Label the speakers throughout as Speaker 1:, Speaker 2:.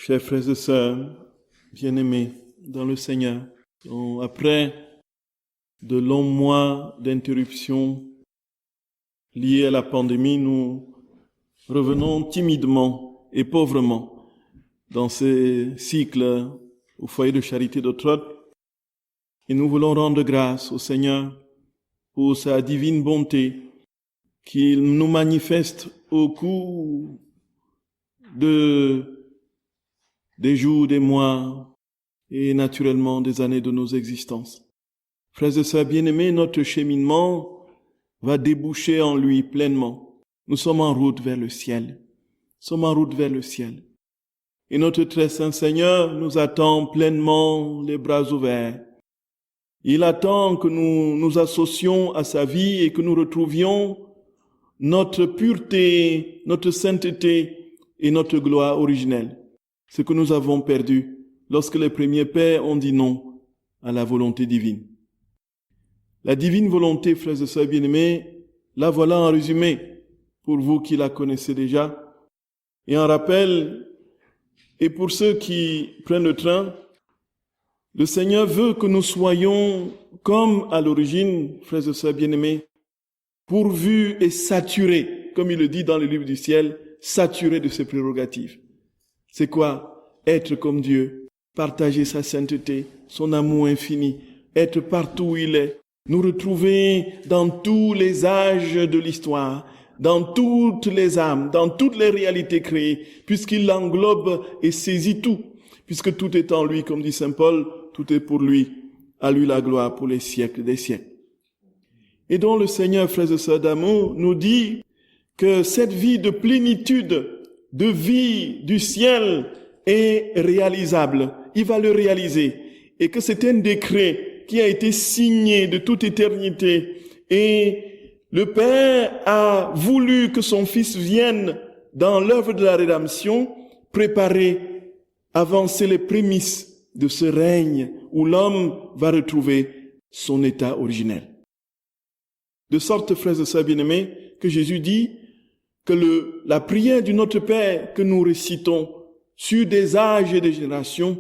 Speaker 1: Chers frères et sœurs, bien-aimés dans le Seigneur, après de longs mois d'interruption liés à la pandémie, nous revenons timidement et pauvrement dans ces cycles au foyer de charité de Trott et nous voulons rendre grâce au Seigneur pour sa divine bonté qu'il nous manifeste au cours des jours, des mois et naturellement des années de nos existences. Frères et sœurs bien-aimés, notre cheminement va déboucher en lui pleinement. Nous sommes en route vers le ciel. Et notre très saint Seigneur nous attend pleinement les bras ouverts. Il attend que nous nous associons à sa vie et que nous retrouvions notre pureté, notre sainteté et notre gloire originelle. Ce que nous avons perdu lorsque les premiers pères ont dit non à la volonté divine. La divine volonté, frères et sœurs bien-aimés, la voilà en résumé pour vous qui la connaissez déjà. Et en rappel, et pour ceux qui prennent le train, le Seigneur veut que nous soyons comme à l'origine, frères et sœurs bien-aimés, pourvus et saturés, comme il le dit dans le livre du ciel, saturés de ses prérogatives. C'est quoi? Être comme Dieu, partager sa sainteté, son amour infini, être partout où il est, nous retrouver dans tous les âges de l'histoire, dans toutes les âmes, dans toutes les réalités créées, puisqu'il englobe et saisit tout, puisque tout est en lui, comme dit saint Paul, tout est pour lui, à lui la gloire pour les siècles des siècles. Et donc le Seigneur, frères et sœurs d'amour, nous dit que cette vie de plénitude, de vie du ciel est réalisable. Il va le réaliser. Et que c'est un décret qui a été signé de toute éternité. Et le Père a voulu que son Fils vienne dans l'œuvre de la rédemption, préparer, avancer les prémices de ce règne où l'homme va retrouver son état originel. De sorte, frères et sœurs bien-aimés, que Jésus dit que la prière du Notre Père que nous récitons sur des âges et des générations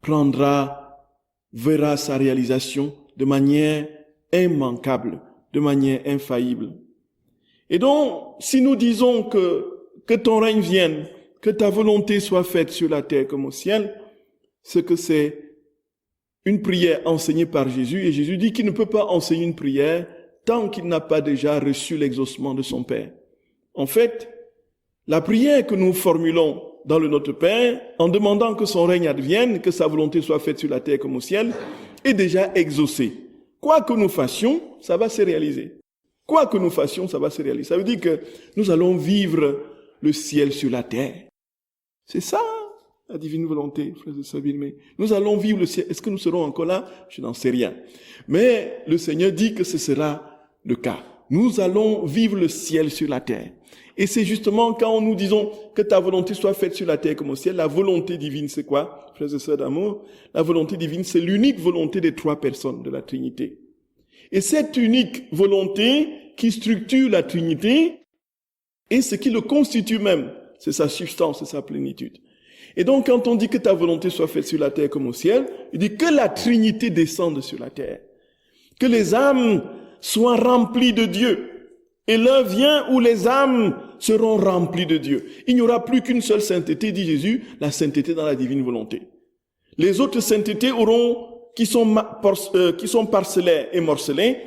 Speaker 1: verra sa réalisation de manière immanquable, de manière infaillible. Et donc, si nous disons que ton règne vienne, que ta volonté soit faite sur la terre comme au ciel, ce que c'est une prière enseignée par Jésus, et Jésus dit qu'il ne peut pas enseigner une prière tant qu'il n'a pas déjà reçu l'exaucement de son Père. En fait, la prière que nous formulons dans le Notre Père, en demandant que son règne advienne, que sa volonté soit faite sur la terre comme au ciel, est déjà exaucée. Quoi que nous fassions, ça va se réaliser. Quoi que nous fassions, ça va se réaliser. Ça veut dire que nous allons vivre le ciel sur la terre. C'est ça, la divine volonté, frères et sœurs bien-aimés. Nous allons vivre le ciel. Est-ce que nous serons encore là? Je n'en sais rien. Mais le Seigneur dit que ce sera le cas. Nous allons vivre le ciel sur la terre. Et c'est justement quand nous disons que ta volonté soit faite sur la terre comme au ciel, la volonté divine, c'est quoi, frères et sœurs d'amour? La volonté divine, c'est l'unique volonté des trois personnes de la Trinité. Et cette unique volonté qui structure la Trinité, et ce qui le constitue même, c'est sa substance, c'est sa plénitude. Et donc quand on dit que ta volonté soit faite sur la terre comme au ciel, il dit que la Trinité descende sur la terre. Que les âmes soient remplies de Dieu. Et l'heure vient où les âmes seront remplies de Dieu. Il n'y aura plus qu'une seule sainteté, dit Jésus, la sainteté dans la divine volonté. Les autres saintetés qui sont parcellaires et morcelées,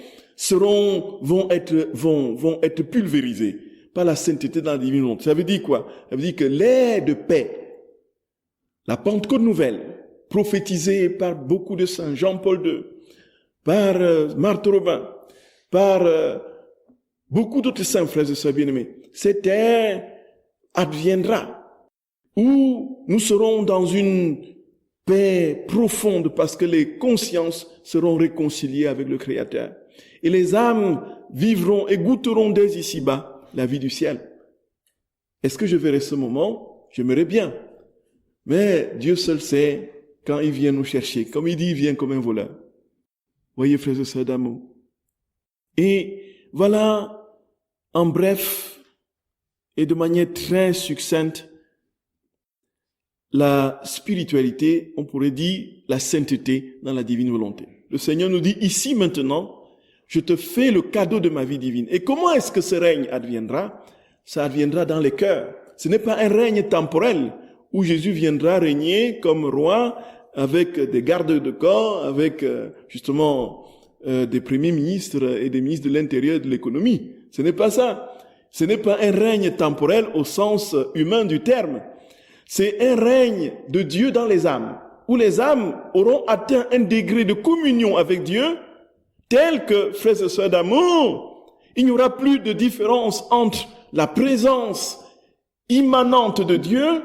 Speaker 1: vont être pulvérisées par la sainteté dans la divine volonté. Ça veut dire quoi? Ça veut dire que l'air de paix, la Pentecôte nouvelle, prophétisée par beaucoup de saints, Jean-Paul II, par Marthe Robin, par beaucoup d'autres saints, frères et sœurs bien-aimés, cet air adviendra où nous serons dans une paix profonde parce que les consciences seront réconciliées avec le Créateur. Et les âmes vivront et goûteront dès ici-bas la vie du ciel. Est-ce que je verrai ce moment? J'aimerais bien. Mais Dieu seul sait quand il vient nous chercher. Comme il dit, il vient comme un voleur. Voyez, frères et sœurs d'amour. Et voilà, en bref, et de manière très succincte, la spiritualité, on pourrait dire la sainteté dans la divine volonté. Le Seigneur nous dit, ici maintenant, je te fais le cadeau de ma vie divine. Et comment est-ce que ce règne adviendra? Ça adviendra dans les cœurs. Ce n'est pas un règne temporel où Jésus viendra régner comme roi avec des gardes de corps, avec justement des premiers ministres et des ministres de l'Intérieur et de l'économie. Ce n'est pas ça. Ce n'est pas un règne temporel au sens humain du terme. C'est un règne de Dieu dans les âmes, où les âmes auront atteint un degré de communion avec Dieu tel que, frères et sœurs d'amour, il n'y aura plus de différence entre la présence immanente de Dieu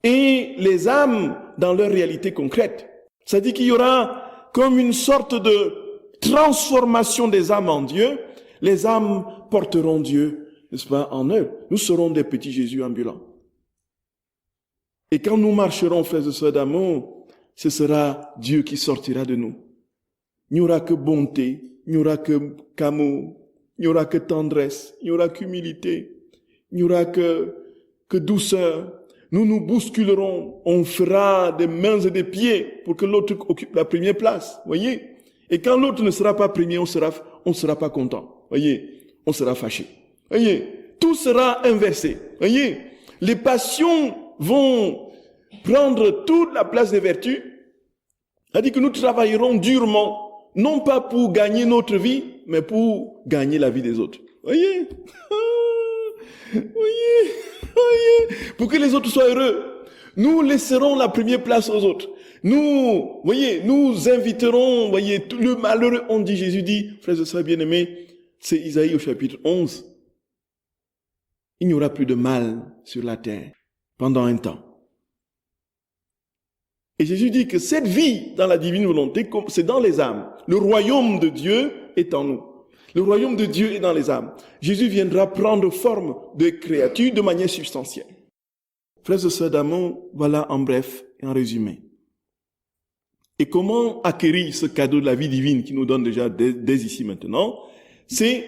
Speaker 1: et les âmes dans leur réalité concrète. C'est-à-dire qu'il y aura comme une sorte de transformation des âmes en Dieu. Les âmes porteront Dieu, n'est-ce pas, en eux. Nous serons des petits Jésus ambulants. Et quand nous marcherons, frères et sœurs d'amour, ce sera Dieu qui sortira de nous. Il n'y aura que bonté, il n'y aura qu'amour, il n'y aura que tendresse, il n'y aura qu'humilité, il n'y aura que douceur. Nous nous bousculerons, on fera des mains et des pieds pour que l'autre occupe la première place, voyez. Et quand l'autre ne sera pas premier, on sera pas content, voyez. On sera fâché, voyez. Tout sera inversé, voyez. Les passions vont prendre toute la place des vertus. C'est-à-dire que nous travaillerons durement, non pas pour gagner notre vie, mais pour gagner la vie des autres. Voyez? Voyez? Pour que les autres soient heureux. Nous laisserons la première place aux autres. Nous, voyez, nous inviterons, voyez, tout le malheureux, on dit, Jésus dit, frères et sœurs bien-aimés, c'est Isaïe au chapitre 11. Il n'y aura plus de mal sur la terre pendant un temps. Et Jésus dit que cette vie dans la divine volonté, c'est dans les âmes. Le royaume de Dieu est en nous. Le royaume de Dieu est dans les âmes. Jésus viendra prendre forme de créature de manière substantielle. Frères et sœurs d'amour, voilà en bref et en résumé. Et comment acquérir ce cadeau de la vie divine qui nous donne déjà dès ici maintenant? C'est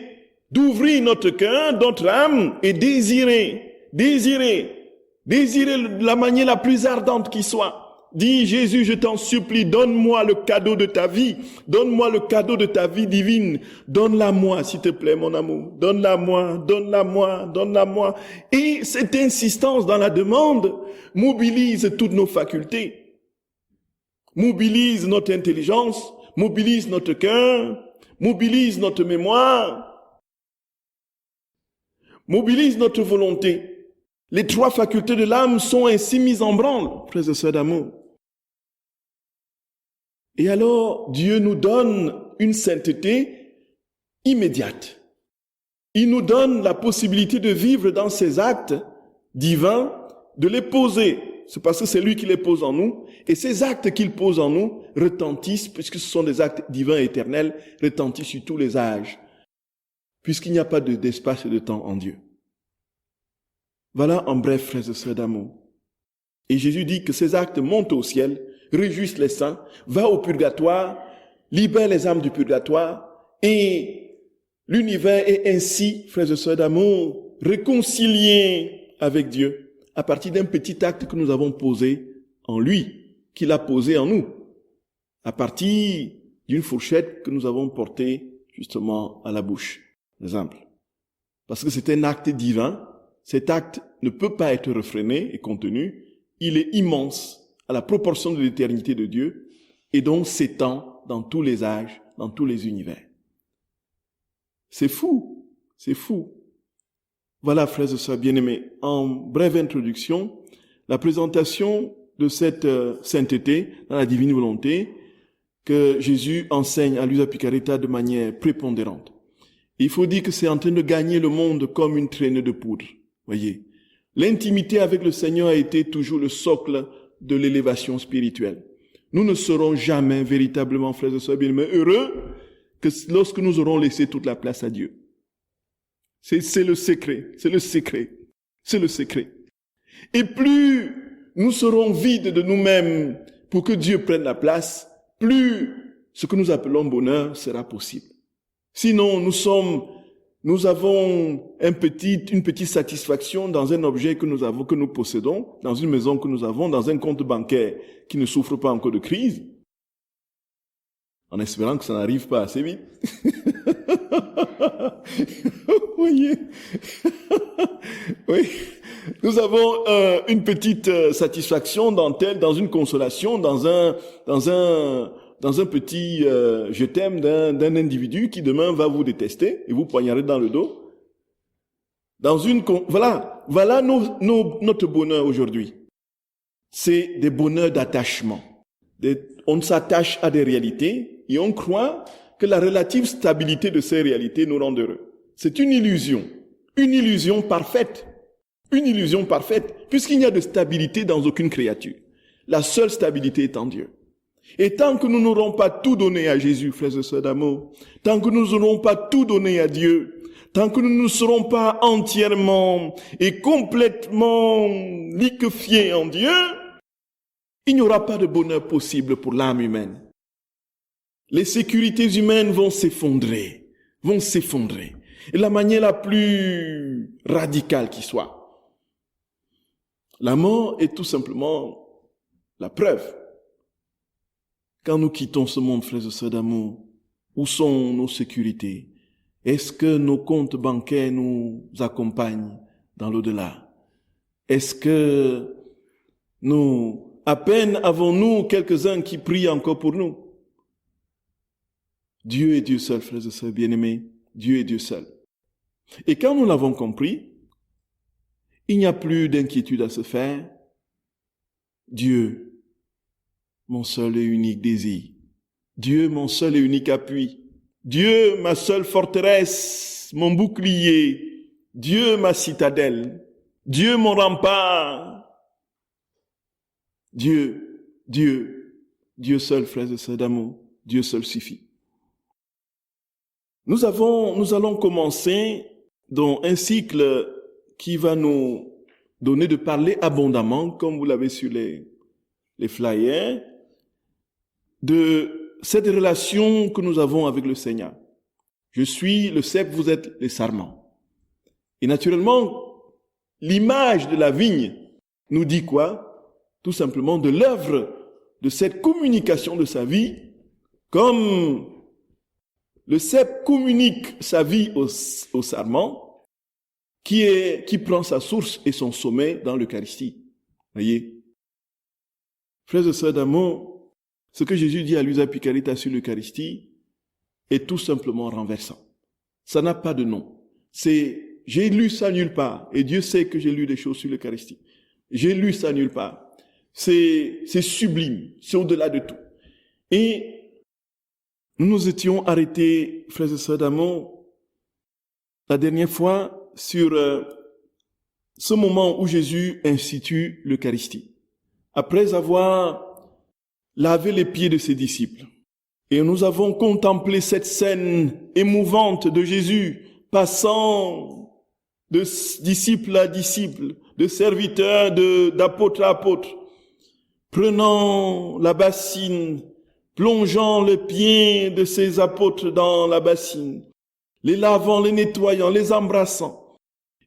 Speaker 1: d'ouvrir notre cœur, notre âme et désirer de la manière la plus ardente qui soit. Dis, Jésus, je t'en supplie, donne-moi le cadeau de ta vie. Donne-moi le cadeau de ta vie divine. Donne-la-moi, s'il te plaît, mon amour. Donne-la-moi, donne-la-moi, donne-la-moi. Et cette insistance dans la demande mobilise toutes nos facultés. Mobilise notre intelligence, mobilise notre cœur, mobilise notre mémoire, mobilise notre volonté. Les trois facultés de l'âme sont ainsi mises en branle, frères et sœurs d'amour. Et alors, Dieu nous donne une sainteté immédiate. Il nous donne la possibilité de vivre dans ces actes divins, de les poser. C'est parce que c'est lui qui les pose en nous. Et ces actes qu'il pose en nous retentissent, puisque ce sont des actes divins et éternels, retentissent sur tous les âges, puisqu'il n'y a pas d'espace et de temps en Dieu. Voilà en bref, frères et sœurs d'amour. Et Jésus dit que ces actes montent au ciel, réjouissent les saints, va au purgatoire, libère les âmes du purgatoire, et l'univers est ainsi, frères et sœurs d'amour, réconcilié avec Dieu, à partir d'un petit acte que nous avons posé en lui, qu'il a posé en nous, à partir d'une fourchette que nous avons portée justement à la bouche, par exemple. Parce que c'est un acte divin. Cet acte ne peut pas être réfréné et contenu. Il est immense à la proportion de l'éternité de Dieu et donc s'étend dans tous les âges, dans tous les univers. C'est fou, c'est fou. Voilà, frères et sœurs bien-aimés, en brève introduction, la présentation de cette sainteté dans la divine volonté que Jésus enseigne à Luisa Picaretta de manière prépondérante. Il faut dire que c'est en train de gagner le monde comme une traînée de poudre. Voyez, l'intimité avec le Seigneur a été toujours le socle de l'élévation spirituelle. Nous ne serons jamais véritablement, frères et sœurs bien-aimés, heureux que lorsque nous aurons laissé toute la place à Dieu. C'est le secret, c'est le secret, c'est le secret. Et plus nous serons vides de nous-mêmes pour que Dieu prenne la place, plus ce que nous appelons bonheur sera possible. Sinon, nous nous avons une petite satisfaction dans un objet que nous possédons, dans une maison que nous avons, dans un compte bancaire qui ne souffre pas encore de crise, en espérant que ça n'arrive pas assez vite. Vous voyez? Oui. Nous avons une petite satisfaction dans une consolation, dans un petit je t'aime d'un individu qui demain va vous détester et vous poignarder dans le dos. Voilà notre bonheur aujourd'hui. C'est des bonheurs d'attachement. On s'attache à des réalités et on croit que la relative stabilité de ces réalités nous rend heureux. C'est une illusion parfaite. Une illusion parfaite, puisqu'il n'y a de stabilité dans aucune créature. La seule stabilité est en Dieu. Et tant que nous n'aurons pas tout donné à Jésus, frères et sœurs d'amour, tant que nous n'aurons pas tout donné à Dieu, tant que nous ne serons pas entièrement et complètement liquéfiés en Dieu, il n'y aura pas de bonheur possible pour l'âme humaine. Les sécurités humaines vont s'effondrer. Et la manière la plus radicale qui soit. La mort est tout simplement la preuve. Quand nous quittons ce monde, frères et sœurs d'amour, où sont nos sécurités? Est-ce que nos comptes bancaires nous accompagnent dans l'au-delà? Est-ce que à peine avons-nous quelques-uns qui prient encore pour nous? Dieu est Dieu seul, frères et sœurs bien-aimés. Dieu est Dieu seul. Et quand nous l'avons compris, il n'y a plus d'inquiétude à se faire. Dieu, mon seul et unique désir. Dieu, mon seul et unique appui. Dieu, ma seule forteresse, mon bouclier. Dieu, ma citadelle. Dieu, mon rempart. Dieu seul, frères et sœurs d'amour. Dieu seul suffit. Nous allons commencer dans un cycle qui va nous donner de parler abondamment, comme vous l'avez sur les flyers, de cette relation que nous avons avec le Seigneur. Je suis le cep, vous êtes les sarments. Et naturellement, l'image de la vigne nous dit quoi? Tout simplement de l'œuvre de cette communication de sa vie, comme le cep communique sa vie au sarment, qui prend sa source et son sommet dans l'Eucharistie. Voyez? Frères et sœurs d'amour, ce que Jésus dit à Luisa Picarita sur l'Eucharistie est tout simplement renversant. Ça n'a pas de nom. J'ai lu ça nulle part, et Dieu sait que j'ai lu des choses sur l'Eucharistie. J'ai lu ça nulle part. C'est sublime, c'est au-delà de tout. Et nous nous étions arrêtés, frères et sœurs d'amour, la dernière fois, sur ce moment où Jésus institue l'Eucharistie. Après avoir lavé les pieds de ses disciples. Et nous avons contemplé cette scène émouvante de Jésus passant de disciple à disciple, de serviteur d'apôtre à apôtre, prenant la bassine, plongeant les pieds de ses apôtres dans la bassine, les lavant, les nettoyant, les embrassant.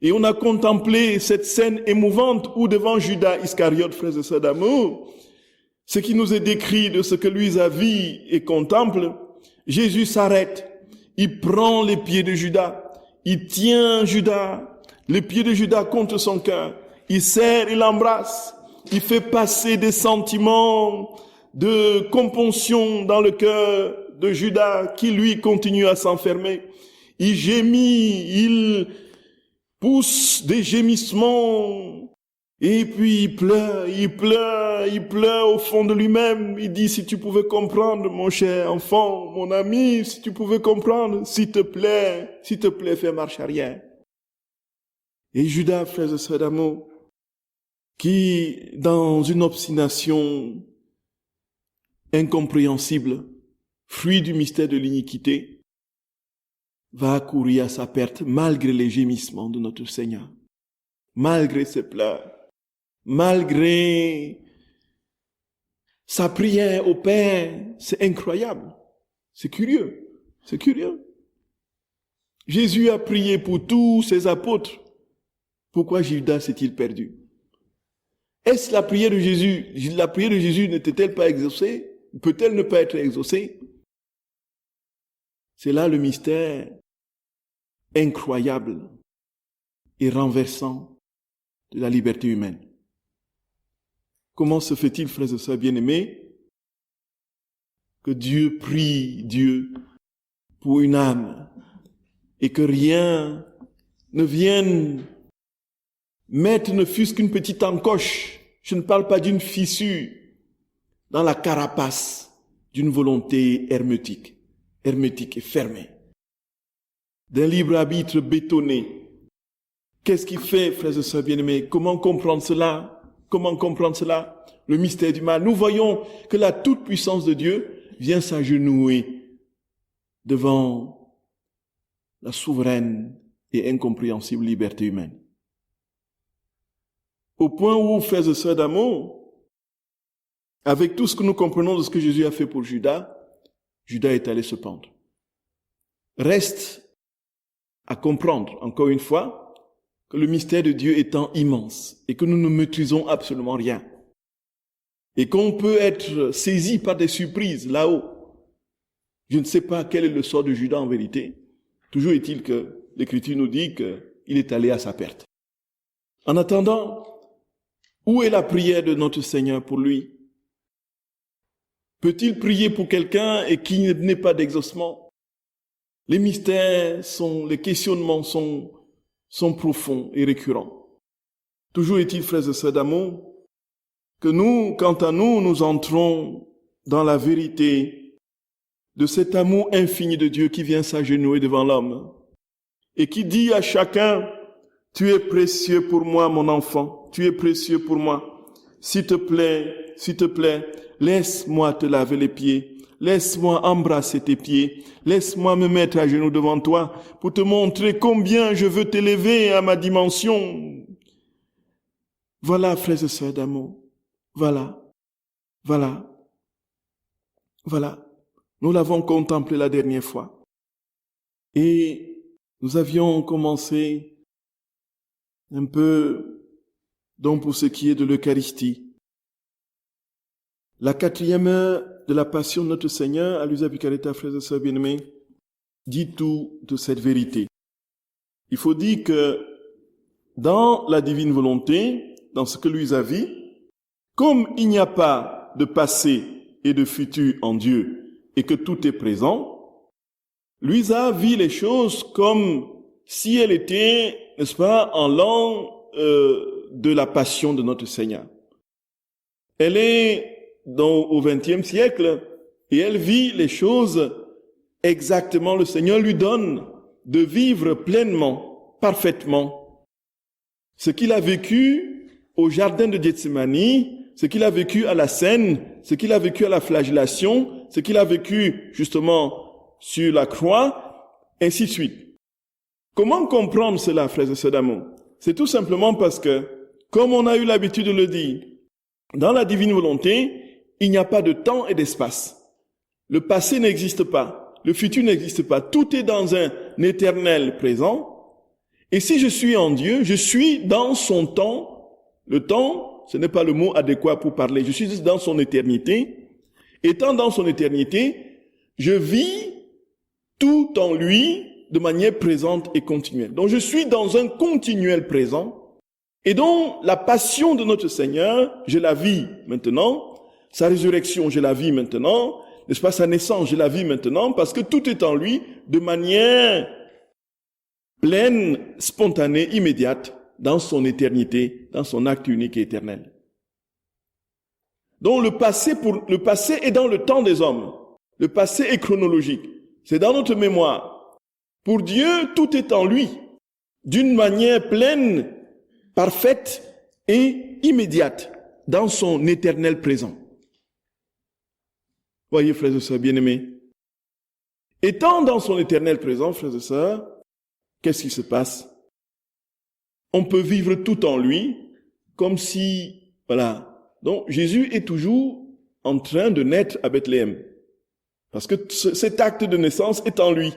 Speaker 1: Et on a contemplé cette scène émouvante où devant Judas Iscariote, frères et sœurs d'amour, ce qui nous est décrit de ce que lui a vu et contemple, Jésus s'arrête, il prend les pieds de Judas, il tient Judas, les pieds de Judas contre son cœur, il serre, il l'embrasse, il fait passer des sentiments de compunction dans le cœur de Judas qui lui continue à s'enfermer. Il gémit, il pousse des gémissements, et puis il pleure au fond de lui-même. Il dit, si tu pouvais comprendre, mon cher enfant, mon ami, si tu pouvais comprendre, s'il te plaît, fais marche arrière. Et Judas, frères et sœurs d'amour, qui, dans une obstination incompréhensible, fruit du mystère de l'iniquité, va accourir à sa perte malgré les gémissements de notre Seigneur, malgré ses pleurs, malgré sa prière au Père. C'est incroyable, c'est curieux. Jésus a prié pour tous ses apôtres. Pourquoi Judas s'est-il perdu? Est-ce la prière de Jésus? La prière de Jésus n'était-elle pas exaucée? Peut-elle ne pas être exaucée? C'est là le mystère incroyable et renversant de la liberté humaine. Comment se fait-il, frères et sœurs bien-aimés, que Dieu prie Dieu pour une âme et que rien ne vienne mettre ne fût-ce qu'une petite encoche, je ne parle pas d'une fissure, dans la carapace d'une volonté hermétique et fermée, d'un libre arbitre bétonné. Qu'est-ce qui fait, frères et sœurs bien-aimés? Comment comprendre cela? Comment comprendre cela? Le mystère du mal. Nous voyons que la toute-puissance de Dieu vient s'agenouiller devant la souveraine et incompréhensible liberté humaine. Au point où, frères et sœurs d'amour, avec tout ce que nous comprenons de ce que Jésus a fait pour Judas, Judas est allé se pendre. Reste à comprendre, encore une fois, que le mystère de Dieu étant immense et que nous ne maîtrisons absolument rien et qu'on peut être saisi par des surprises là-haut. Je ne sais pas quel est le sort de Judas en vérité. Toujours est-il que l'Écriture nous dit qu'il est allé à sa perte. En attendant, où est la prière de notre Seigneur pour lui? Peut-il prier pour quelqu'un et qu'il n'ait pas d'exaucement? Les mystères les questionnements sont profonds et récurrents. Toujours est-il, frères et sœurs d'amour, que nous, quant à nous, nous entrons dans la vérité de cet amour infini de Dieu qui vient s'agenouiller devant l'homme et qui dit à chacun: tu es précieux pour moi, mon enfant, tu es précieux pour moi. S'il te plaît, laisse-moi te laver les pieds, laisse-moi embrasser tes pieds, laisse-moi me mettre à genoux devant toi pour te montrer combien je veux t'élever à ma dimension. Voilà, frères et sœurs d'amour, voilà. Nous l'avons contemplé la dernière fois. Et nous avions commencé un peu, donc pour ce qui est de l'Eucharistie. La 4e heure de la passion de notre Seigneur, à l'usage Carita, frères et sœurs bien-aimés, dit tout de cette vérité. Il faut dire que dans la divine volonté, dans ce que lui a vu, comme il n'y a pas de passé et de futur en Dieu et que tout est présent, lui a vu les choses comme si elles étaient, n'est-ce pas, en l'an de la passion de notre Seigneur. Elle est au XXe siècle et elle vit les choses exactement. Le Seigneur lui donne de vivre pleinement, parfaitement, ce qu'il a vécu au jardin de Gethsémani, ce qu'il a vécu à la Seine, ce qu'il a vécu à la flagellation, ce qu'il a vécu justement sur la croix, ainsi de suite. Comment comprendre cela, frères et sœurs d'amour? C'est tout simplement parce que, comme on a eu l'habitude de le dire, dans la divine volonté, il n'y a pas de temps et d'espace. Le passé n'existe pas, le futur n'existe pas. Tout est dans un éternel présent. Et si je suis en Dieu, je suis dans son temps. Le temps, ce n'est pas le mot adéquat pour parler. Je suis dans son éternité. Étant dans son éternité, je vis tout en lui de manière présente et continuelle. Donc je suis dans un continuel présent. Et donc la passion de notre Seigneur, je la vis maintenant. Sa résurrection, je la vis maintenant. N'est-ce pas, sa naissance, je la vis maintenant, parce que tout est en lui de manière pleine, spontanée, immédiate, dans son éternité, dans son acte unique et éternel. Donc le passé est dans le temps des hommes. Le passé est chronologique. C'est dans notre mémoire. Pour Dieu, tout est en lui, d'une manière pleine, parfaite et immédiate, dans son éternel présent. Voyez, frères et sœurs bien-aimés, étant dans son éternel présent, frères et sœurs, qu'est-ce qui se passe? On peut vivre tout en lui, comme si, voilà. Donc, Jésus est toujours en train de naître à Bethléem. Parce que cet acte de naissance est en lui.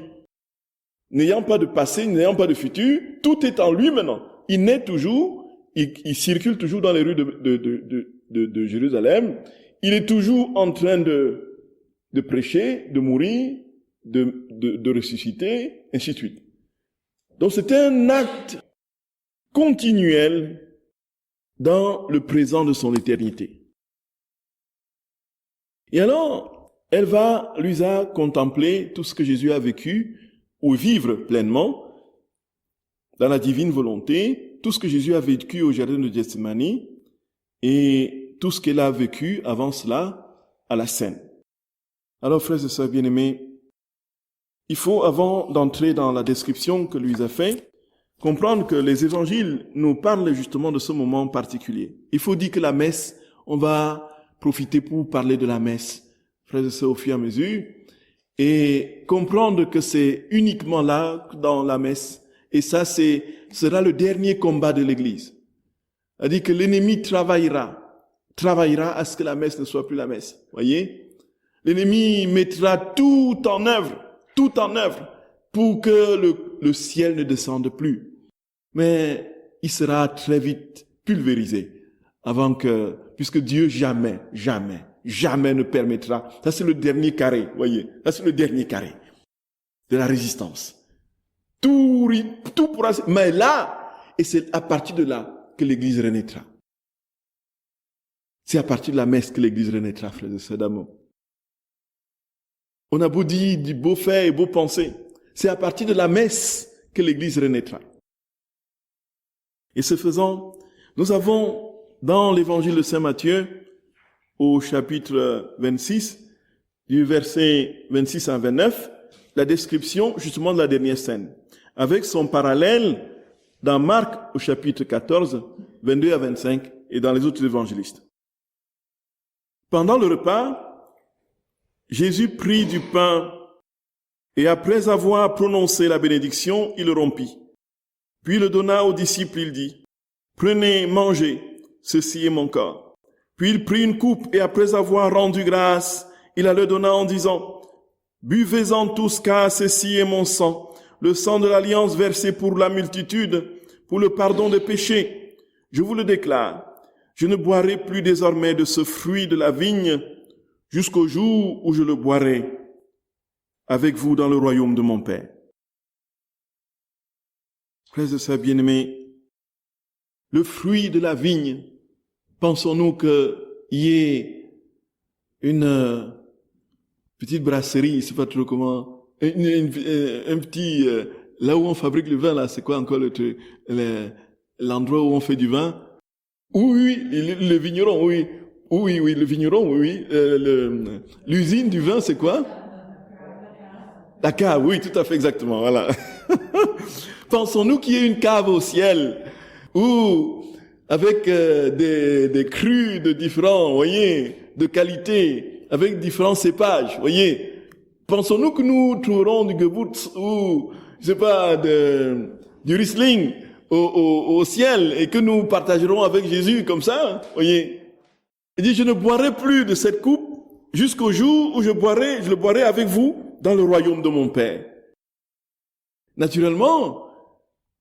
Speaker 1: n'ayant pas de passé, n'ayant pas de futur, tout est en lui maintenant. Il naît toujours, il circule toujours dans les rues de Jérusalem, il est toujours en train de prêcher, de mourir, de ressusciter, ainsi de suite. Donc c'est un acte continuel dans le présent de son éternité. Et alors, Luisa, contempler tout ce que Jésus a vécu, ou vivre pleinement, dans la divine volonté, tout ce que Jésus a vécu au jardin de Gethsémani, et tout ce qu'elle a vécu avant cela à la scène. Alors, frères et sœurs bien-aimés, il faut, avant d'entrer dans la description que Luisa a fait, comprendre que les évangiles nous parlent justement de ce moment particulier. Il faut dire que la messe, on va profiter pour parler de la messe, frères et sœurs, au fur et à mesure, et comprendre que c'est uniquement là, dans la messe, et ça sera le dernier combat de l'Église. C'est-à-dire que l'ennemi travaillera à ce que la messe ne soit plus la messe. Voyez? L'ennemi mettra tout en œuvre pour que le ciel ne descende plus. Mais il sera très vite pulvérisé puisque Dieu jamais ne permettra. Ça, c'est le dernier carré, voyez. Ça, c'est le dernier carré de la résistance. Tout pourra, mais là, et c'est à partir de là que l'Église renaîtra. C'est à partir de la messe que l'Église renaîtra, frères et sœurs d'amour. On a beau dire, du beau faire et beau penser. C'est à partir de la messe que l'Église renaîtra. Et ce faisant, nous avons dans l'évangile de Saint Matthieu, au chapitre 26, du verset 26 à 29, la description justement de la dernière scène, avec son parallèle dans Marc au chapitre 14, 22 à 25, et dans les autres évangélistes. Pendant le repas, Jésus prit du pain et après avoir prononcé la bénédiction, il le rompit. Puis il le donna aux disciples, il dit, « Prenez, mangez, ceci est mon corps. » Puis il prit une coupe et après avoir rendu grâce, il la leur donna en disant, « Buvez-en tous, car ceci est mon sang, le sang de l'alliance versé pour la multitude, pour le pardon des péchés. Je vous le déclare, je ne boirai plus désormais de ce fruit de la vigne, jusqu'au jour où je le boirai avec vous dans le royaume de mon Père. » Frères et sœurs bien-aimés, le fruit de la vigne, pensons-nous qu'il y ait une petite brasserie, je ne sais pas trop comment, un petit, là où on fabrique le vin, là, c'est quoi encore l'endroit où on fait du vin? Oui, le vigneron, oui. Oui, le vigneron, oui. L'usine du vin, c'est quoi? La cave, oui, tout à fait, exactement, voilà. Pensons-nous qu'il y ait une cave au ciel, où, avec des crus de différents, voyez, de qualité, avec différents cépages, voyez. Pensons-nous que nous trouverons du Gewürz ou, je sais pas, du Riesling au ciel et que nous partagerons avec Jésus comme ça, voyez. Il dit, je ne boirai plus de cette coupe jusqu'au jour où je le boirai avec vous dans le royaume de mon Père. Naturellement,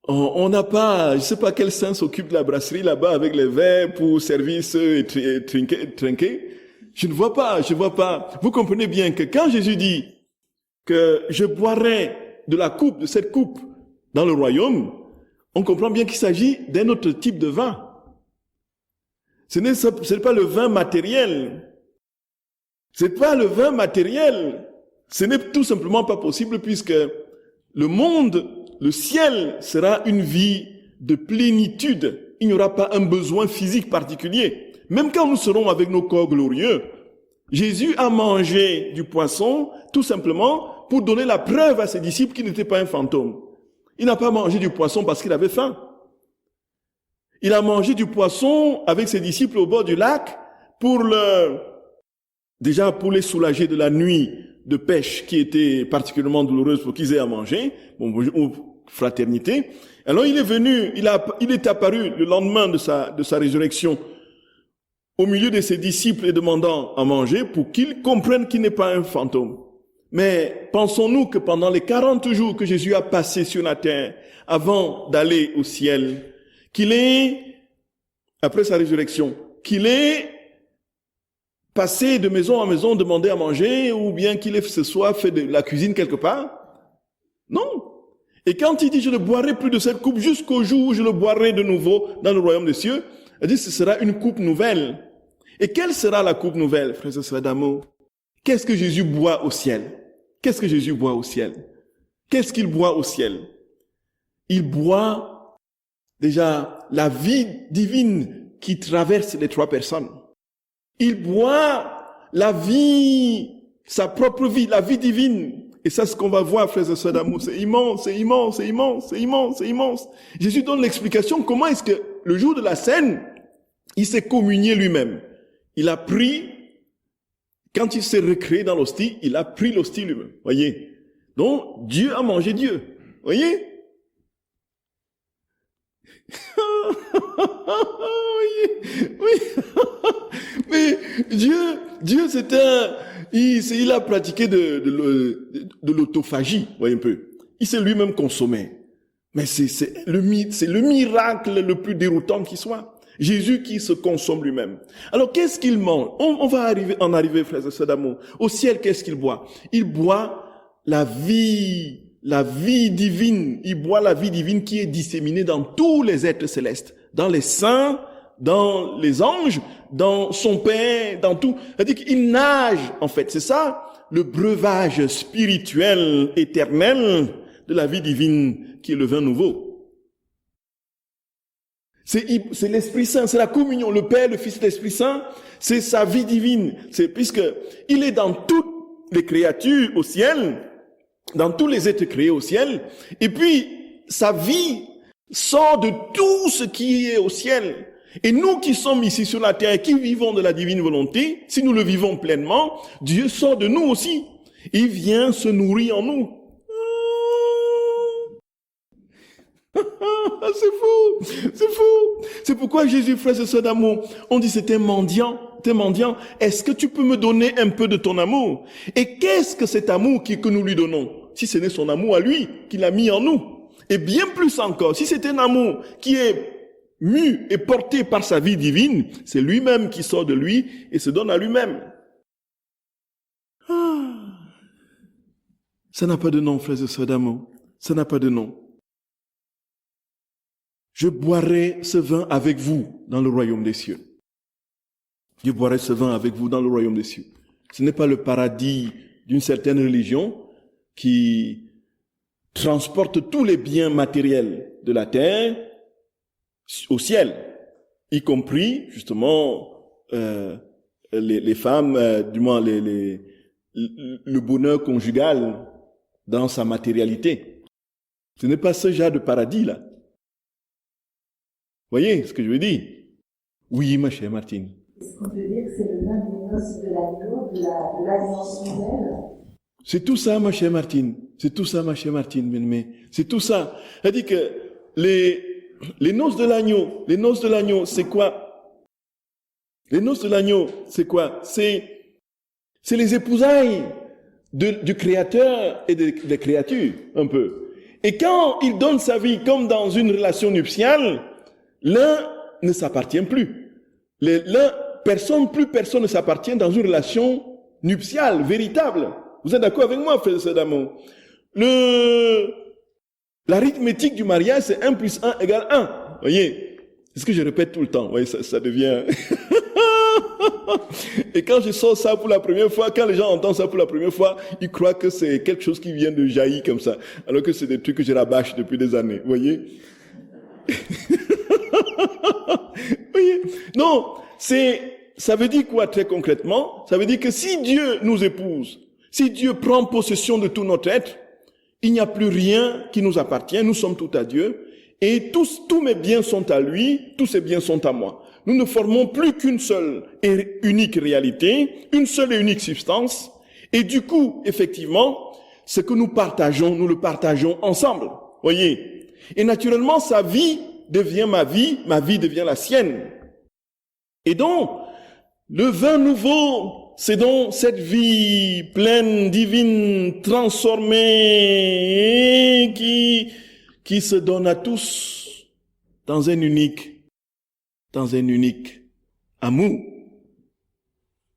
Speaker 1: on n'a pas, je ne sais pas quel saint s'occupe de la brasserie là-bas avec les verres pour servir ceux et trinquer. Je ne vois pas. Vous comprenez bien que quand Jésus dit que je boirai de cette coupe dans le royaume, on comprend bien qu'il s'agit d'un autre type de vin. Ce n'est pas le vin matériel. Ce n'est tout simplement pas possible puisque le ciel sera une vie de plénitude. Il n'y aura pas un besoin physique particulier. Même quand nous serons avec nos corps glorieux, Jésus a mangé du poisson tout simplement pour donner la preuve à ses disciples qu'il n'était pas un fantôme. Il n'a pas mangé du poisson parce qu'il avait faim. Il a mangé du poisson avec ses disciples au bord du lac pour les soulager de la nuit de pêche qui était particulièrement douloureuse pour qu'ils aient à manger. Fraternité. Alors il est venu, il est apparu le lendemain de sa résurrection au milieu de ses disciples et demandant à manger pour qu'ils comprennent qu'il n'est pas un fantôme. Mais pensons-nous que pendant les 40 jours que Jésus a passé sur la terre, avant d'aller au ciel, qu'il est, après sa résurrection, qu'il est passé de maison en maison, demander à manger, ou bien qu'il ait ce soir fait de la cuisine quelque part? Non. Et quand il dit, je ne boirai plus de cette coupe jusqu'au jour où je le boirai de nouveau dans le royaume des cieux, il dit, ce sera une coupe nouvelle. Et quelle sera la coupe nouvelle, frères et sœurs d'amour? Qu'est-ce que Jésus boit au ciel? Qu'est-ce que Jésus boit au ciel? Qu'est-ce qu'il boit au ciel? Il boit déjà la vie divine qui traverse les trois personnes. Il boit la vie, sa propre vie, la vie divine. Et ça, ce qu'on va voir, frères et sœurs d'amour, c'est immense, c'est immense, c'est immense, c'est immense, c'est immense. Jésus donne l'explication comment est-ce que le jour de la scène, il s'est communié lui-même. Il a pris, quand il s'est recréé dans l'hostie, il a pris l'hostie lui-même. Voyez? Donc, Dieu a mangé Dieu. Voyez? Oui. Mais Dieu il a pratiqué de l'autophagie, voyez un peu. Il s'est lui-même consommé. Mais c'est le miracle le plus déroutant qui soit. Jésus qui se consomme lui-même. Alors qu'est-ce qu'il mange? On va en arriver, frères et sœurs d'amour. Au ciel, qu'est-ce qu'il boit? Il boit la vie divine. Il boit la vie divine qui est disséminée dans tous les êtres célestes, dans les saints, dans les anges, dans son Père, dans tout. C'est-à-dire qu'il nage, en fait. C'est ça, le breuvage spirituel éternel de la vie divine qui est le vin nouveau. C'est l'Esprit Saint, c'est la communion. Le Père, le Fils et l'Esprit Saint, c'est sa vie divine. Puisque il est dans toutes les créatures au ciel, dans tous les êtres créés au ciel, et puis sa vie sort de tout ce qui est au ciel. Et nous qui sommes ici sur la terre et qui vivons de la divine volonté, si nous le vivons pleinement, Dieu sort de nous aussi. Il vient se nourrir en nous. C'est fou, c'est fou. C'est pourquoi Jésus, frères et sœurs d'amour, on dit c'est un mendiant. Est-ce que tu peux me donner un peu de ton amour? Et qu'est-ce que cet amour que nous lui donnons? Si ce n'est son amour à lui, qu'il a mis en nous. Et bien plus encore, si c'est un amour qui est mu et porté par sa vie divine, c'est lui-même qui sort de lui et se donne à lui-même. Ça n'a pas de nom, frères et sœurs d'amour. Ça n'a pas de nom. Je boirai ce vin avec vous dans le royaume des cieux. Je boirai ce vin avec vous dans le royaume des cieux. Ce n'est pas le paradis d'une certaine religion qui transporte tous les biens matériels de la terre au ciel, y compris justement les femmes, du moins le bonheur conjugal dans sa matérialité. Ce n'est pas ce genre de paradis là. Voyez ce que je veux dire? Oui, ma chère Martine.
Speaker 2: Est-ce qu'on peut dire que c'est le vin des noces de l'agneau, de l'alliance nouvelle?
Speaker 1: C'est tout ça, ma chère Martine. C'est tout ça, ma chère Martine, bien-aimée. C'est tout ça. C'est-à-dire que les noces de l'agneau, c'est quoi? Les noces de l'agneau, c'est quoi? C'est les épousailles du Créateur et des créatures, un peu. Et quand il donne sa vie comme dans une relation nuptiale, l'un ne s'appartient plus. Plus personne ne s'appartient dans une relation nuptiale, véritable. Vous êtes d'accord avec moi, frères et sœurs d'amour? L'arithmétique du mariage, c'est 1 plus 1 égale 1. Voyez? C'est ce que je répète tout le temps. Voyez, ça devient... Et quand je sors ça pour la première fois, quand les gens entendent ça pour la première fois, ils croient que c'est quelque chose qui vient de jaillir comme ça. Alors que c'est des trucs que je rabâche depuis des années. Voyez? Voyez? Non, ça veut dire quoi très concrètement? Ça veut dire que si Dieu nous épouse, si Dieu prend possession de tout notre être, il n'y a plus rien qui nous appartient, nous sommes tout à Dieu, et tous mes biens sont à lui, tous ses biens sont à moi. Nous ne formons plus qu'une seule et unique réalité, une seule et unique substance, et du coup, effectivement, ce que nous le partageons ensemble. Voyez? Et naturellement, sa vie devient ma vie devient la sienne. Et donc, le vin nouveau c'est donc cette vie pleine, divine, transformée, qui se donne à tous dans un unique amour.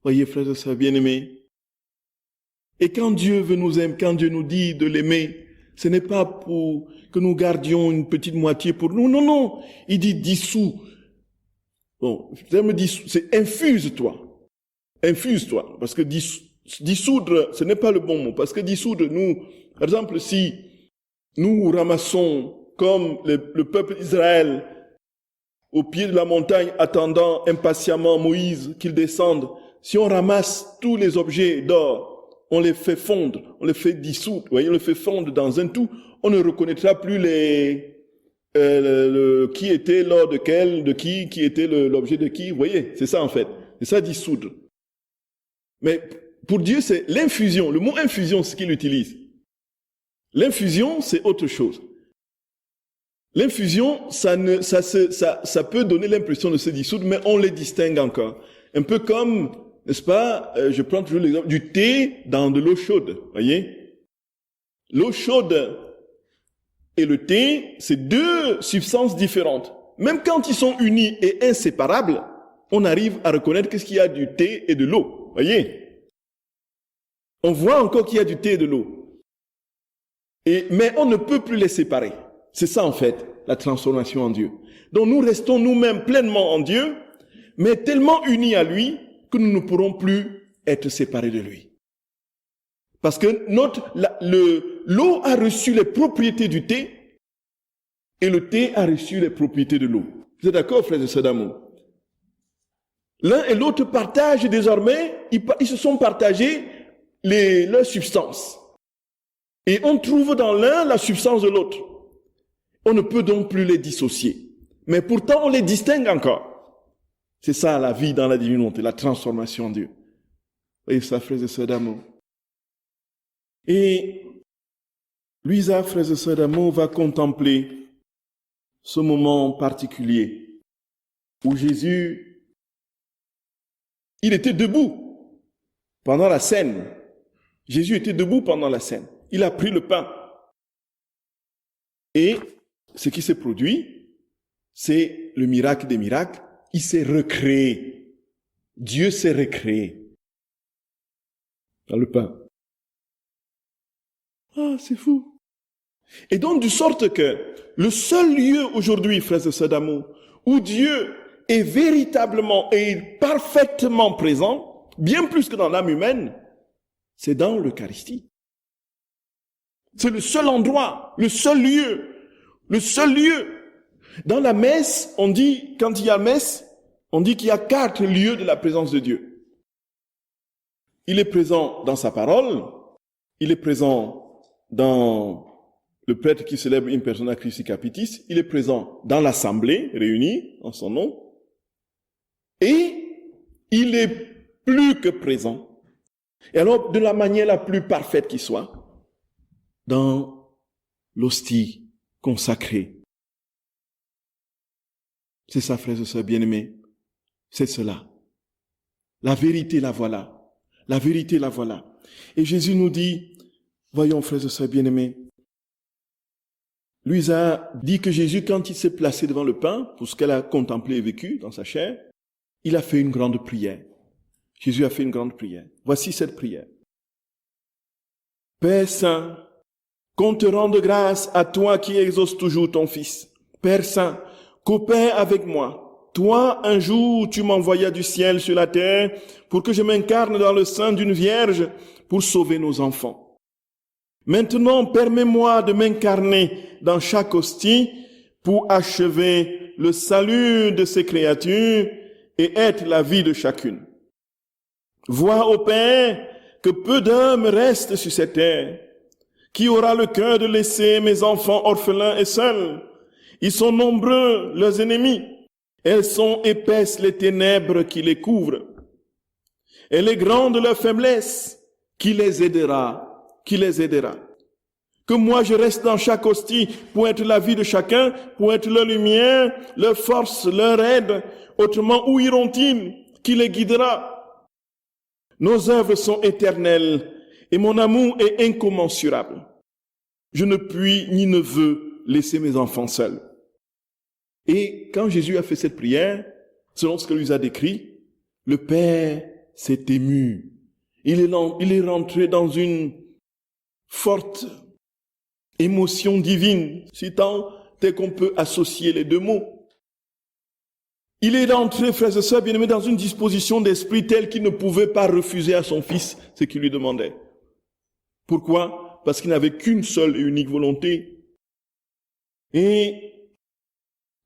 Speaker 1: Voyez, frères et sœurs bien-aimés. Et quand Dieu veut nous aimer, quand Dieu nous dit de l'aimer, ce n'est pas pour que nous gardions une petite moitié pour nous. Non, non. Il dit dissous. Bon, c'est infuse-toi. Infuse-toi. Parce que dissoudre, ce n'est pas le bon mot. Parce que dissoudre, nous, par exemple, si nous ramassons comme le peuple d'Israël au pied de la montagne, attendant impatiemment Moïse qu'il descende, si on ramasse tous les objets d'or, on les fait fondre, on les fait dissoudre, vous voyez, on les fait fondre dans un tout, on ne reconnaîtra plus qui était l'or de quel, de qui était l'objet de qui, vous voyez, c'est ça en fait, c'est ça dissoudre. Mais pour Dieu, c'est l'infusion, le mot infusion, c'est ce qu'il utilise. L'infusion, c'est autre chose. L'infusion, ça peut donner l'impression de se dissoudre, mais on les distingue encore. Un peu comme, n'est-ce pas, je prends toujours l'exemple du thé dans de l'eau chaude, voyez. L'eau chaude et le thé, c'est deux substances différentes. Même quand ils sont unis et inséparables, on arrive à reconnaître qu'est-ce qu'il y a du thé et de l'eau, voyez. On voit encore qu'il y a du thé et de l'eau. Mais on ne peut plus les séparer. C'est ça en fait, la transformation en Dieu. Donc nous restons nous-mêmes pleinement en Dieu, mais tellement unis à lui que nous ne pourrons plus être séparés de lui. Parce que l'eau a reçu les propriétés du thé et le thé a reçu les propriétés de l'eau. Vous êtes d'accord, frères et sœurs d'amour? L'un et l'autre partagent désormais, ils se sont partagés leurs substances. Et on trouve dans l'un la substance de l'autre. On ne peut donc plus les dissocier. Mais pourtant, on les distingue encore. C'est ça la vie dans la divinité, la transformation en Dieu. Voyez ça, frères et sœurs d'amour. Et Louisa, frères et sœurs d'amour, va contempler ce moment particulier où Jésus, il était debout pendant la scène. Jésus était debout pendant la scène. Il a pris le pain. Et ce qui s'est produit, c'est le miracle des miracles. Il s'est recréé. Dieu s'est recréé dans le pain. Ah, c'est fou. Et donc, de sorte que le seul lieu aujourd'hui, frères et sœurs d'amour, où Dieu est véritablement et parfaitement présent, bien plus que dans l'âme humaine, c'est dans l'Eucharistie. C'est le seul endroit, le seul lieu. Dans la messe, on dit, quand il y a messe, on dit qu'il y a 4 lieux de la présence de Dieu. Il est présent dans sa parole, il est présent dans le prêtre qui célèbre une persona Christi Capitis, il est présent dans l'assemblée réunie en son nom, et il est plus que présent. Et alors, de la manière la plus parfaite qui soit, dans l'hostie consacrée. C'est ça, frères et sœurs bien-aimés. C'est cela. La vérité, la voilà. La vérité, la voilà. Et Jésus nous dit, voyons, frères et sœurs bien-aimés, Louisa dit que Jésus, quand il s'est placé devant le pain, pour ce qu'elle a contemplé et vécu dans sa chair, il a fait une grande prière. Jésus a fait une grande prière. Voici cette prière. Père Saint, qu'on te rende grâce à toi qui exauces toujours ton Fils. Père Saint, coopère avec moi. Toi, un jour, tu m'envoyas du ciel sur la terre pour que je m'incarne dans le sein d'une vierge pour sauver nos enfants. Maintenant, permets-moi de m'incarner dans chaque hostie pour achever le salut de ces créatures et être la vie de chacune. Vois, ô Père, que peu d'hommes restent sur cette terre. Qui aura le cœur de laisser mes enfants orphelins et seuls? Ils sont nombreux, leurs ennemis. Elles sont épaisses les ténèbres qui les couvrent. Elle est grande leur faiblesse. Qui les aidera? Qui les aidera? Que moi je reste dans chaque hostie pour être la vie de chacun, pour être leur lumière, leur force, leur aide. Autrement, où iront-ils? Qui les guidera? Nos œuvres sont éternelles et mon amour est incommensurable. Je ne puis ni ne veux laisser mes enfants seuls. Et quand Jésus a fait cette prière, selon ce que lui a décrit, le Père s'est ému. Il est rentré dans une forte émotion divine, si tant est qu'on peut associer les deux mots. Il est rentré, frères et sœurs bien-aimés, dans une disposition d'esprit telle qu'il ne pouvait pas refuser à son fils ce qu'il lui demandait. Pourquoi? Parce qu'il n'avait qu'une seule et unique volonté. Et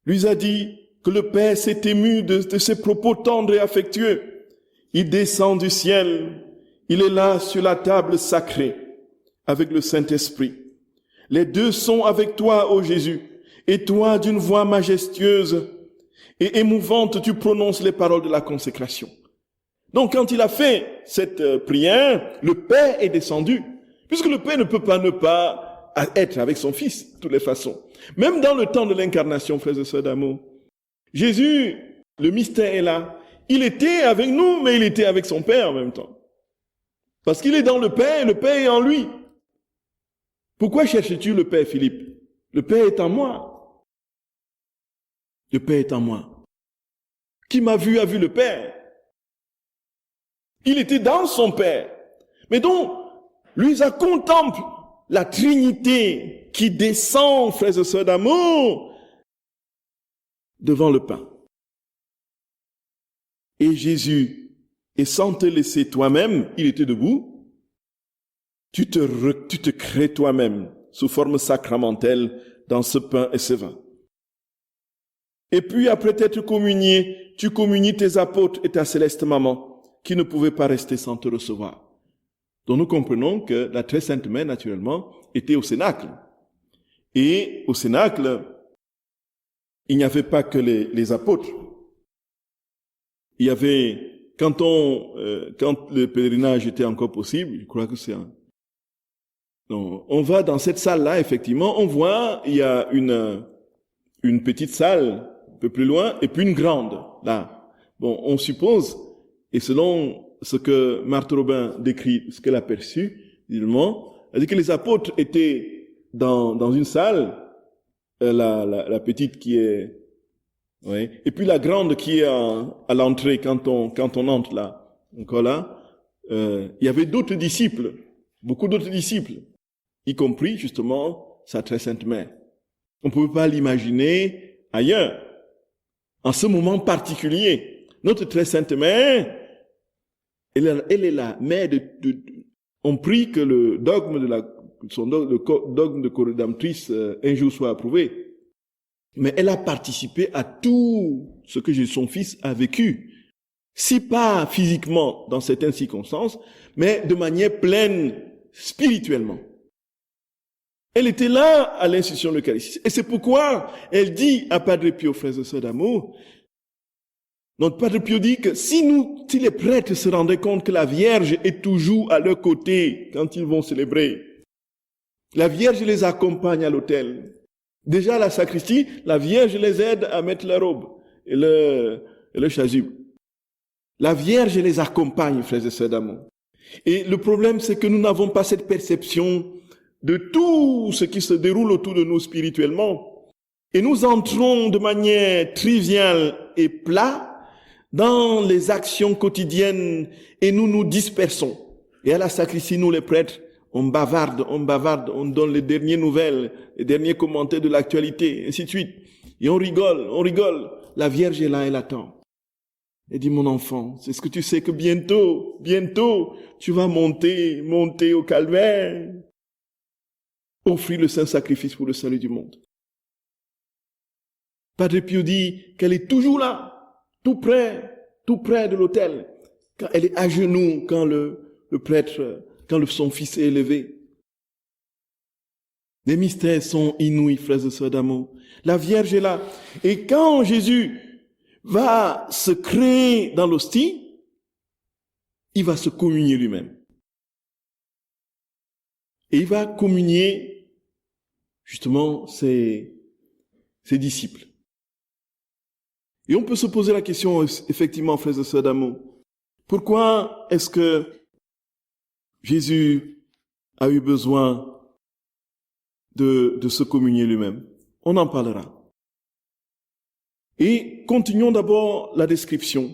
Speaker 1: lui a dit que le Père s'est ému de ses propos tendres et affectueux. Il descend du ciel. Il est là sur la table sacrée avec le Saint-Esprit. Les deux sont avec toi, ô Jésus. Et toi, d'une voix majestueuse et émouvante, tu prononces les paroles de la consécration. Donc, quand il a fait cette prière, le Père est descendu. Puisque le Père ne peut pas ne pas être avec son Fils, de toutes les façons. Même dans le temps de l'incarnation, frères et sœurs d'amour, Jésus, le mystère est là. Il était avec nous, mais il était avec son Père en même temps. Parce qu'il est dans le Père et le Père est en lui. Pourquoi cherches-tu le Père, Philippe? Le Père est en moi. Le Père est en moi. Qui m'a vu a vu le Père. Il était dans son Père. Mais donc, lui, ça contemple la Trinité qui descend, frères et sœurs d'amour, devant le pain. Et Jésus, et sans te laisser toi-même, il était debout, tu te crées toi-même sous forme sacramentelle dans ce pain et ce vin. Et puis, après t'être communié, tu communies tes apôtres et ta céleste maman, qui ne pouvaient pas rester sans te recevoir. Donc nous comprenons que la très sainte mère, naturellement, était au Cénacle. Et au Cénacle, il n'y avait pas que les apôtres. Il y avait, quand le pèlerinage était encore possible, je crois que c'est donc, on va dans cette salle-là, effectivement, on voit, il y a une petite salle, un peu plus loin, et puis une grande, là. Bon, on suppose, et selon ce que Marthe Robin décrit, ce qu'elle a perçu, évidemment, elle dit que les apôtres étaient dans une salle, la petite qui est, oui, et puis la grande qui est à l'entrée quand on entre là, encore là, il y avait d'autres disciples, beaucoup d'autres disciples, y compris justement sa très sainte mère. On ne pouvait pas l'imaginer ailleurs, en ce moment particulier. Notre très sainte mère, elle est la mère on prie que le dogme le dogme de co-rédemptrice un jour soit approuvé. Mais elle a participé à tout ce que son fils a vécu. Si pas physiquement dans certaines circonstances, mais de manière pleine spirituellement. Elle était là à l'institution de l'Eucharistie. Et c'est pourquoi elle dit à Padre Pio, frères et sœurs d'amour, notre Padre Pio dit que si les prêtres se rendaient compte que la Vierge est toujours à leur côté quand ils vont célébrer, la Vierge les accompagne à l'autel. Déjà à la sacristie, la Vierge les aide à mettre la robe et le chasuble. La Vierge les accompagne, frères et sœurs d'amour. Et le problème, c'est que nous n'avons pas cette perception de tout ce qui se déroule autour de nous spirituellement. Et nous entrons de manière triviale et plate dans les actions quotidiennes et nous nous dispersons. Et à la sacristie, nous les prêtres, on bavarde, on donne les dernières nouvelles, les derniers commentaires de l'actualité, ainsi de suite. Et on rigole. La Vierge est là, elle attend. Elle dit, mon enfant, c'est ce que tu sais que bientôt, tu vas monter au calvaire, offrir le saint sacrifice pour le salut du monde. Padre Pio dit qu'elle est toujours là, tout près de l'autel, quand elle est à genoux, quand le prêtre, quand son fils est élevé. Les mystères sont inouïs, frères et sœurs d'amour. La Vierge est là. Et quand Jésus va se créer dans l'hostie, il va se communier lui-même. Et il va communier, justement, ses disciples. Et on peut se poser la question, effectivement, frères et sœurs d'amour, Pourquoi est-ce que Jésus a eu besoin de se communier lui-même? On en parlera. Et continuons d'abord la description.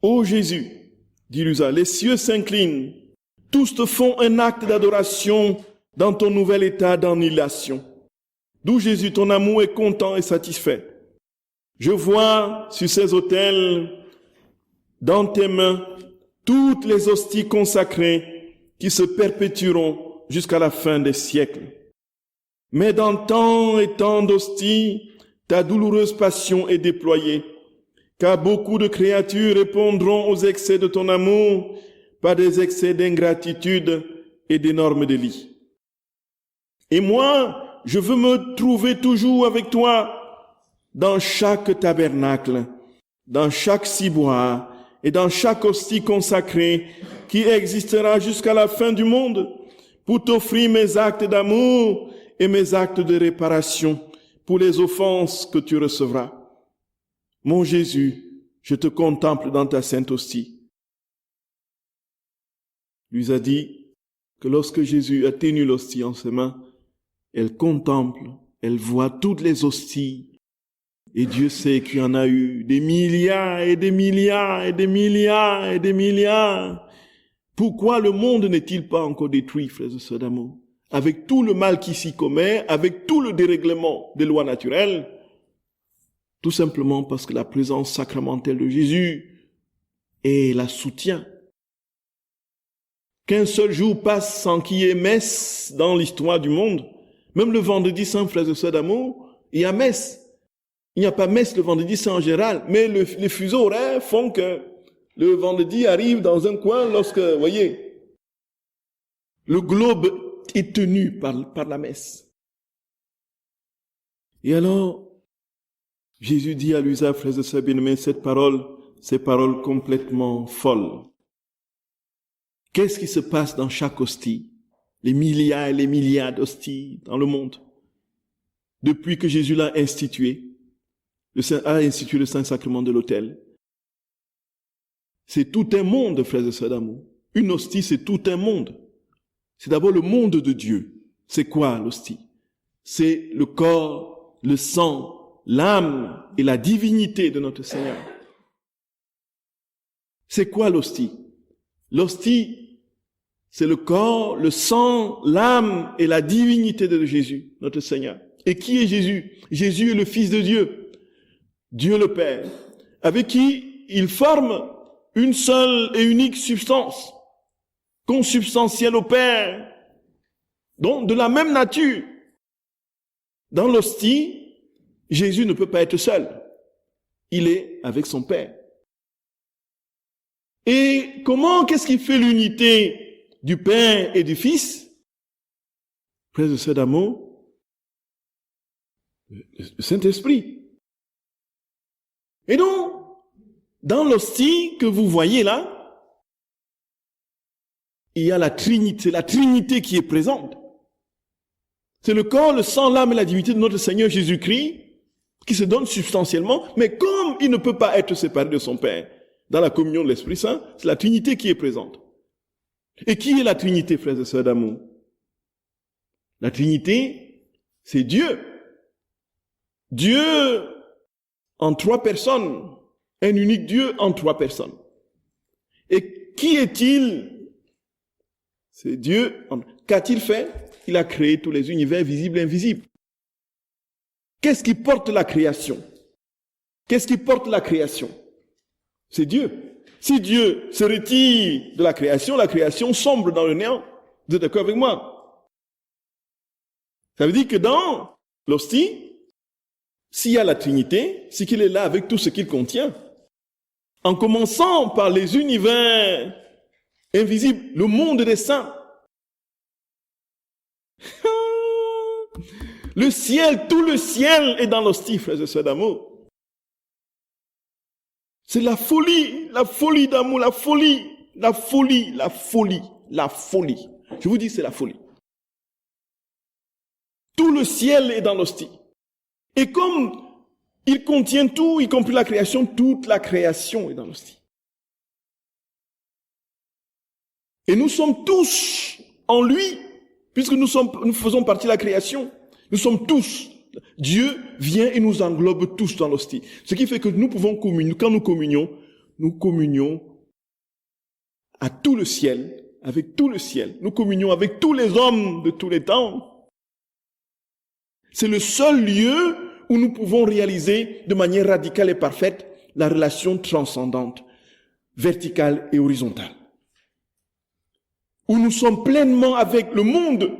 Speaker 1: Ô Jésus, dit Lusa, les cieux s'inclinent, tous te font un acte d'adoration dans ton nouvel état d'annihilation. D'où Jésus, ton amour est content et satisfait. Je vois sur ces autels, dans tes mains, toutes les hosties consacrées qui se perpétueront jusqu'à la fin des siècles. Mais dans tant et tant d'hosties, ta douloureuse passion est déployée, car beaucoup de créatures répondront aux excès de ton amour par des excès d'ingratitude et d'énormes délits. Et moi, je veux me trouver toujours avec toi dans chaque tabernacle, dans chaque ciboire et dans chaque hostie consacrée qui existera jusqu'à la fin du monde pour t'offrir mes actes d'amour et mes actes de réparation pour les offenses que tu recevras. Mon Jésus, je te contemple dans ta sainte hostie. Lui a dit que lorsque Jésus a tenu l'hostie en ses mains, elle contemple, elle voit toutes les hosties. Et Dieu sait qu'il y en a eu des milliards et des milliards et des milliards et des milliards. Pourquoi le monde n'est-il pas encore détruit, frères et sœurs d'amour? Avec tout le mal qui s'y commet, avec tout le dérèglement des lois naturelles, tout simplement parce que la présence sacramentelle de Jésus est la soutient. Qu'un seul jour passe sans qu'il y ait messe dans l'histoire du monde. Même le vendredi saint, frères et sœurs d'amour, il y a messe. Il n'y a pas messe le vendredi saint en général, mais les fuseaux horaires font que le vendredi arrive dans un coin lorsque, vous voyez, le globe est tenu par la messe. Et alors, Jésus dit à Lusa, frères et sœurs bien-aimés, ces paroles complètement folles. Qu'est-ce qui se passe dans chaque hostie? Les milliards et les milliards d'hosties dans le monde. Depuis que Jésus l'a institué, le Saint-Sacrement de l'autel. C'est tout un monde, frères et sœurs d'amour. Une hostie, c'est tout un monde. C'est d'abord le monde de Dieu. C'est quoi l'hostie? C'est le corps, le sang, l'âme et la divinité de notre Seigneur. C'est quoi l'hostie? L'hostie, c'est le corps, le sang, l'âme et la divinité de Jésus, notre Seigneur. Et qui est Jésus? Jésus est le Fils de Dieu. Dieu le Père, avec qui il forme une seule et unique substance, consubstantielle au Père, donc de la même nature. Dans l'hostie, Jésus ne peut pas être seul. Il est avec son Père. Et qu'est-ce qui fait l'unité du Père et du Fils? Frères et sœurs d'amour, le Saint-Esprit. Et donc, dans l'hostie que vous voyez là, il y a la Trinité, c'est la Trinité qui est présente. C'est le corps, le sang, l'âme et la divinité de notre Seigneur Jésus-Christ qui se donne substantiellement, mais comme il ne peut pas être séparé de son Père dans la communion de l'Esprit Saint, c'est la Trinité qui est présente. Et qui est la Trinité, frères et sœurs d'amour? La Trinité, c'est Dieu. Dieu en trois personnes, un unique Dieu en trois personnes. Et qui est-il? C'est Dieu. Qu'a-t-il fait? Il a créé tous les univers visibles et invisibles. Qu'est-ce qui porte la création? Qu'est-ce qui porte la création? C'est Dieu. Si Dieu se retire de la création sombre dans le néant. Vous êtes d'accord avec moi? Ça veut dire que dans l'hostie, s'il y a la Trinité, c'est qu'il est là avec tout ce qu'il contient. En commençant par les univers invisibles, le monde des saints. Le ciel, tout le ciel est dans l'hostie, frères et sœurs d'amour. C'est la folie d'amour, la folie. Je vous dis, c'est la folie. Tout le ciel est dans l'hostie. Et comme il contient tout, y compris la création, toute la création est dans l'hostie. Et nous sommes tous en lui, puisque nous faisons partie de la création. Nous sommes tous. Dieu vient et nous englobe tous dans l'hostie. Ce qui fait que nous pouvons communier. Quand nous communions à tout le ciel, avec tout le ciel. Nous communions avec tous les hommes de tous les temps. C'est le seul lieu où nous pouvons réaliser de manière radicale et parfaite la relation transcendante, verticale et horizontale. Où nous sommes pleinement avec le monde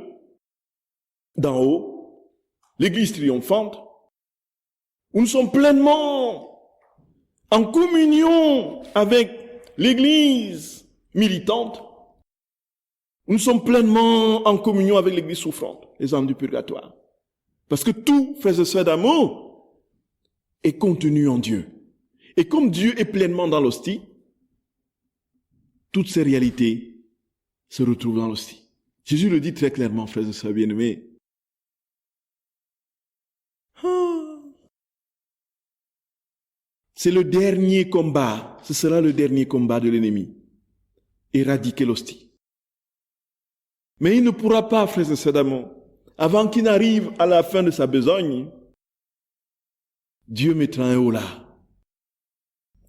Speaker 1: d'en haut, l'Église triomphante, où nous sommes pleinement en communion avec l'Église militante, où nous sommes pleinement en communion avec l'Église souffrante, les âmes du purgatoire. Parce que tout, frères et sœurs d'amour, est contenu en Dieu. Et comme Dieu est pleinement dans l'hostie, toutes ces réalités se retrouvent dans l'hostie. Jésus le dit très clairement, frères et sœurs bien-aimés. C'est le dernier combat, ce sera le dernier combat de l'ennemi. Éradiquer l'hostie. Mais il ne pourra pas, frères et sœurs d'amour, avant qu'il n'arrive à la fin de sa besogne, Dieu mettra un haut là.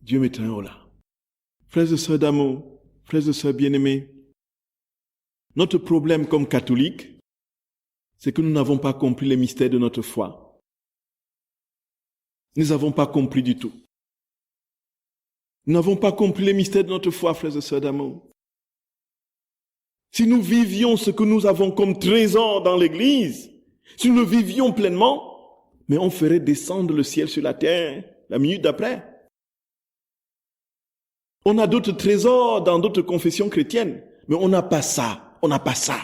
Speaker 1: Dieu mettra un haut là. Frères et sœurs d'amour, frères et sœurs bien-aimés, notre problème comme catholiques, c'est que nous n'avons pas compris les mystères de notre foi. Nous n'avons pas compris du tout. Nous n'avons pas compris les mystères de notre foi, frères et sœurs d'amour. Si nous vivions ce que nous avons comme trésor dans l'Église, si nous le vivions pleinement, mais on ferait descendre le ciel sur la terre la minute d'après. On a d'autres trésors dans d'autres confessions chrétiennes, mais on n'a pas ça, on n'a pas ça,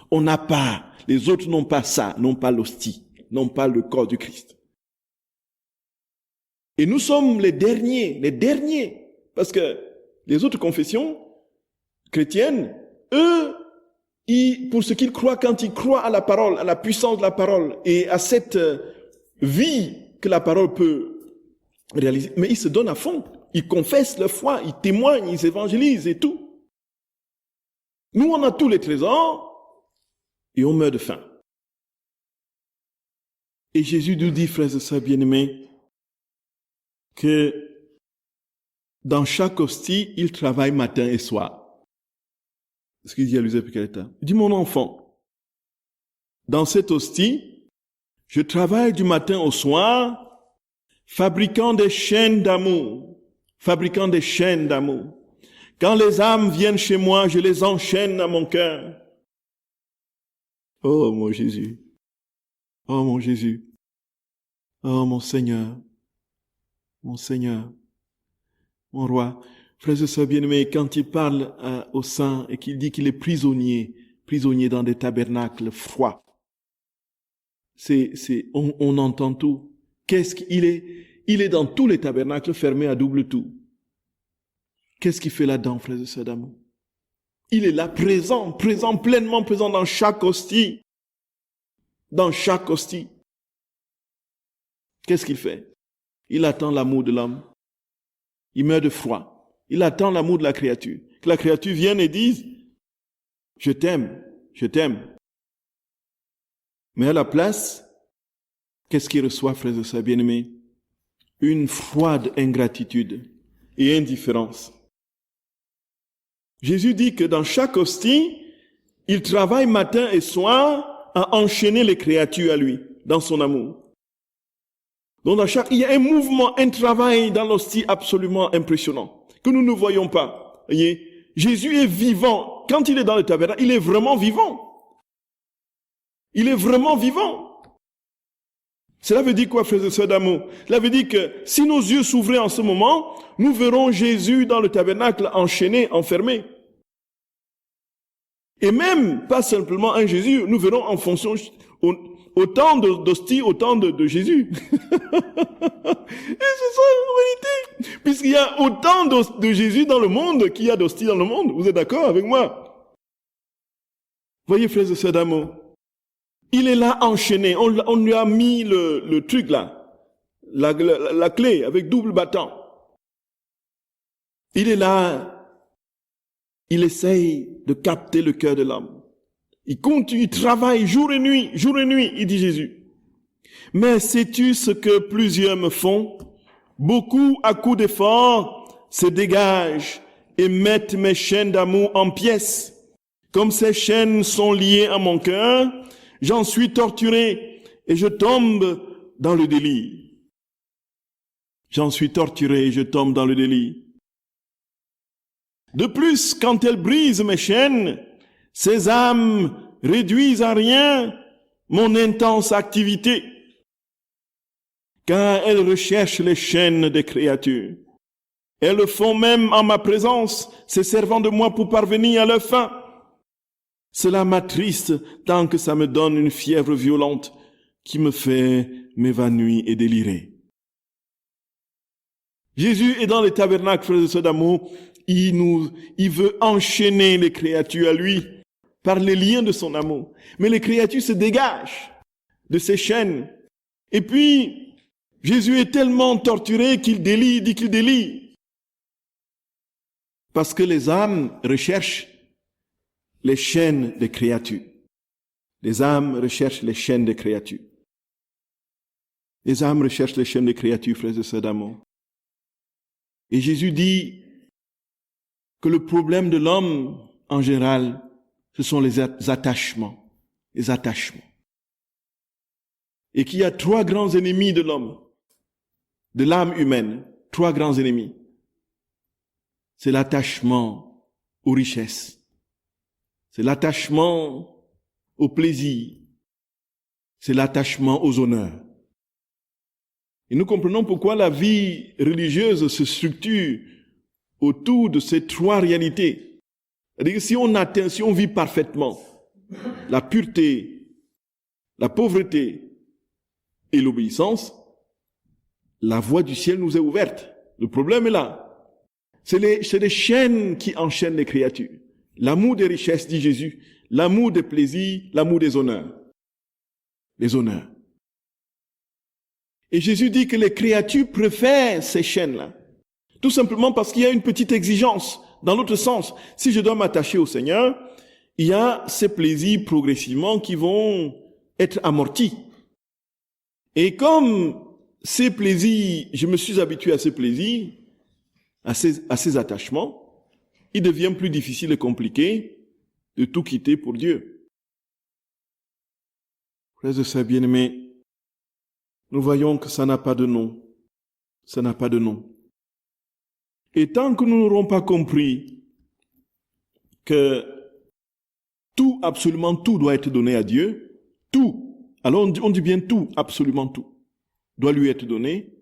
Speaker 1: on n'a pas, les autres n'ont pas ça, n'ont pas l'hostie, n'ont pas le corps du Christ. Et nous sommes les derniers, parce que les autres confessions chrétiennes, eux, pour ce qu'ils croient, quand ils croient à la parole, à la puissance de la parole et à cette vie que la parole peut réaliser, mais ils se donnent à fond. Ils confessent leur foi, ils témoignent, ils évangélisent et tout. Nous, on a tous les trésors et on meurt de faim. Et Jésus nous dit, frères et sœurs bien-aimés, que dans chaque hostie, il travaille matin et soir. Ce qu'il dit à Louisa Picaretta. Il dit, mon enfant, dans cette hostie, je travaille du matin au soir, fabriquant des chaînes d'amour. Fabriquant des chaînes d'amour. Quand les âmes viennent chez moi, je les enchaîne à mon cœur. Oh mon Jésus. Oh mon Jésus. Oh mon Seigneur. Mon Seigneur. Mon roi. Frères et sœurs bien-aimés, quand il parle aux saints et qu'il dit qu'il est prisonnier dans des tabernacles froids, on entend tout. Qu'est-ce qu'il est? Il est dans tous les tabernacles fermés à double tour. Qu'est-ce qu'il fait là-dedans, frères et sœurs d'amour? Il est là, présent, pleinement présent dans chaque hostie. Dans chaque hostie. Qu'est-ce qu'il fait? Il attend l'amour de l'homme. Il meurt de froid. Il attend l'amour de la créature. Que la créature vienne et dise, je t'aime, je t'aime. Mais à la place, qu'est-ce qu'il reçoit, frères et sœurs bien-aimés? Une froide ingratitude et indifférence. Jésus dit que dans chaque hostie, il travaille matin et soir à enchaîner les créatures à lui, dans son amour. Donc il y a un mouvement, un travail dans l'hostie absolument impressionnant, que nous ne voyons pas. Voyez, Jésus est vivant. Quand il est dans le tabernacle, il est vraiment vivant. Il est vraiment vivant. Cela veut dire quoi, frères et sœurs d'amour? Cela veut dire que si nos yeux s'ouvraient en ce moment, nous verrons Jésus dans le tabernacle enchaîné, enfermé. Et même, pas simplement un Jésus, nous verrons en fonction, autant d'hosties, autant de Jésus. Et c'est ça la vérité. Puisqu'il y a autant de Jésus dans le monde qu'il y a d'hosties dans le monde. Vous êtes d'accord avec moi? Voyez, frères et sœurs d'amour. Il est là enchaîné. On lui a mis le truc là. La clé avec double battant. Il est là. il essaye de capter le cœur de l'homme. Il continue, il travaille jour et nuit, il dit Jésus. Mais sais-tu ce que plusieurs me font? Beaucoup, à coup d'effort, se dégagent et mettent mes chaînes d'amour en pièces. Comme ces chaînes sont liées à mon cœur, j'en suis torturé et je tombe dans le délit. J'en suis torturé et je tombe dans le délit. De plus, quand elles brisent mes chaînes, ces âmes réduisent à rien mon intense activité, car elles recherchent les chaînes des créatures. Elles le font même en ma présence, se servant de moi pour parvenir à leur fin. Cela m'attriste tant que ça me donne une fièvre violente qui me fait m'évanouir et délirer. Jésus est dans les tabernacles, frères et sœurs d'amour. Il veut enchaîner les créatures à lui par les liens de son amour. Mais les créatures se dégagent de ces chaînes. Et puis, Jésus est tellement torturé qu'il délie, il dit qu'il délie. Parce que les âmes recherchent les chaînes des créatures. Les âmes recherchent les chaînes des créatures. Les âmes recherchent les chaînes des créatures, frères et sœurs d'amour. Et Jésus dit que le problème de l'homme, en général, ce sont les attachements. Les attachements. Et qu'il y a 3 grands ennemis de l'homme, de l'âme humaine. 3 grands ennemis. C'est l'attachement aux richesses. C'est l'attachement au plaisir. C'est l'attachement aux honneurs. Et nous comprenons pourquoi la vie religieuse se structure autour de ces 3 réalités. C'est-à-dire que si on vit parfaitement la pureté, la pauvreté et l'obéissance, la voie du ciel nous est ouverte. Le problème est là. C'est les chaînes qui enchaînent les créatures. L'amour des richesses, dit Jésus, l'amour des plaisirs, l'amour des honneurs. Les honneurs. Et Jésus dit que les créatures préfèrent ces chaînes-là. Tout simplement parce qu'il y a une petite exigence. Dans l'autre sens, si je dois m'attacher au Seigneur, il y a ces plaisirs progressivement qui vont être amortis. Et comme ces plaisirs, je me suis habitué à ces plaisirs, à ces attachements, il devient plus difficile et compliqué de tout quitter pour Dieu. Frères et sœurs bien-aimés, nous voyons que ça n'a pas de nom. Ça n'a pas de nom. Et tant que nous n'aurons pas compris que tout, absolument tout doit être donné à Dieu, tout, alors on dit bien tout, absolument tout, doit lui être donné,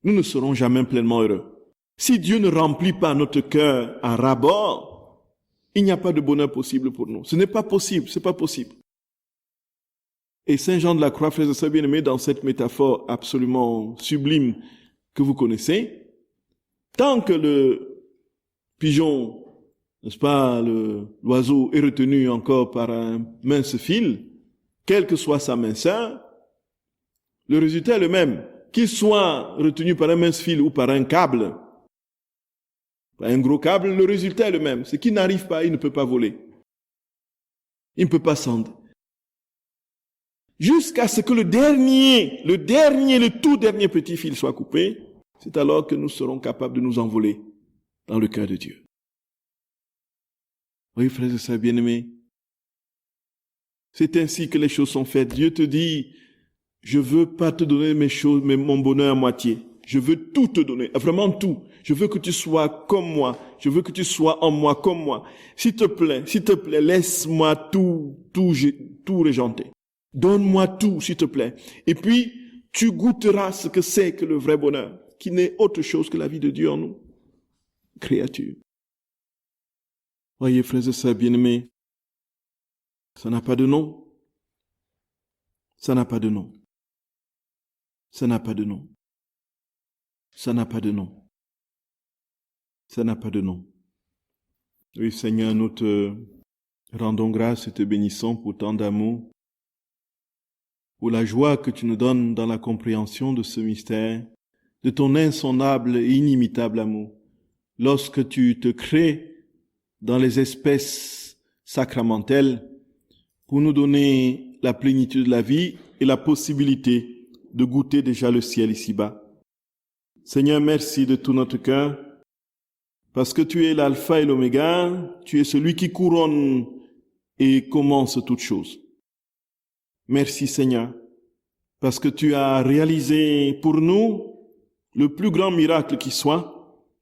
Speaker 1: nous ne serons jamais pleinement heureux. Si Dieu ne remplit pas notre cœur à ras-bord, il n'y a pas de bonheur possible pour nous. Ce n'est pas possible, c'est pas possible. Et Saint Jean de la Croix, frères et sœurs bien-aimés, dans cette métaphore absolument sublime que vous connaissez, tant que le pigeon, n'est-ce pas, l'oiseau est retenu encore par un mince fil, quelle que soit sa minceur, le résultat est le même. Qu'il soit retenu par un mince fil ou par un câble, par un gros câble, le résultat est le même. C'est qu'il n'arrive pas, il ne peut pas voler. Il ne peut pas s'endre. Jusqu'à ce que le tout dernier petit fil soit coupé, c'est alors que nous serons capables de nous envoler dans le cœur de Dieu. Oui, frères et sœurs bien-aimés, c'est ainsi que les choses sont faites. Dieu te dit, je veux pas te donner mon bonheur à moitié. Je veux tout te donner, vraiment tout. Je veux que tu sois comme moi. Je veux que tu sois en moi comme moi. S'il te plaît, laisse-moi tout régenter. Donne-moi tout, s'il te plaît. Et puis, tu goûteras ce que c'est que le vrai bonheur, qui n'est autre chose que la vie de Dieu en nous. Créature. Voyez, frères et sœurs bien-aimés, ça n'a pas de nom. Ça n'a pas de nom. Ça n'a pas de nom. Ça n'a pas de nom. Ça n'a pas de nom. Oui, Seigneur, nous te rendons grâce et te bénissons pour tant d'amour, pour la joie que tu nous donnes dans la compréhension de ce mystère, de ton insondable et inimitable amour. Lorsque tu te crées dans les espèces sacramentelles pour nous donner la plénitude de la vie et la possibilité de goûter déjà le ciel ici-bas. Seigneur, merci de tout notre cœur, parce que tu es l'alpha et l'oméga, tu es celui qui couronne et commence toutes choses. Merci Seigneur, parce que tu as réalisé pour nous le plus grand miracle qui soit,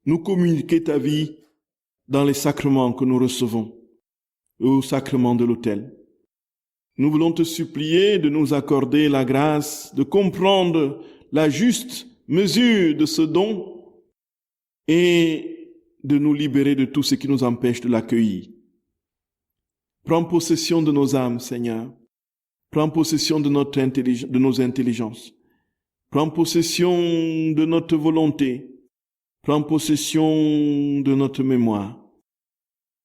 Speaker 1: nous communiquer ta vie dans les sacrements que nous recevons, au sacrement de l'autel. Nous voulons te supplier de nous accorder la grâce de comprendre la juste mesure de ce don et de nous libérer de tout ce qui nous empêche de l'accueillir. Prends possession de nos âmes, Seigneur. Prends possession de nos intelligences. Prends possession de notre volonté. Prends possession de notre mémoire.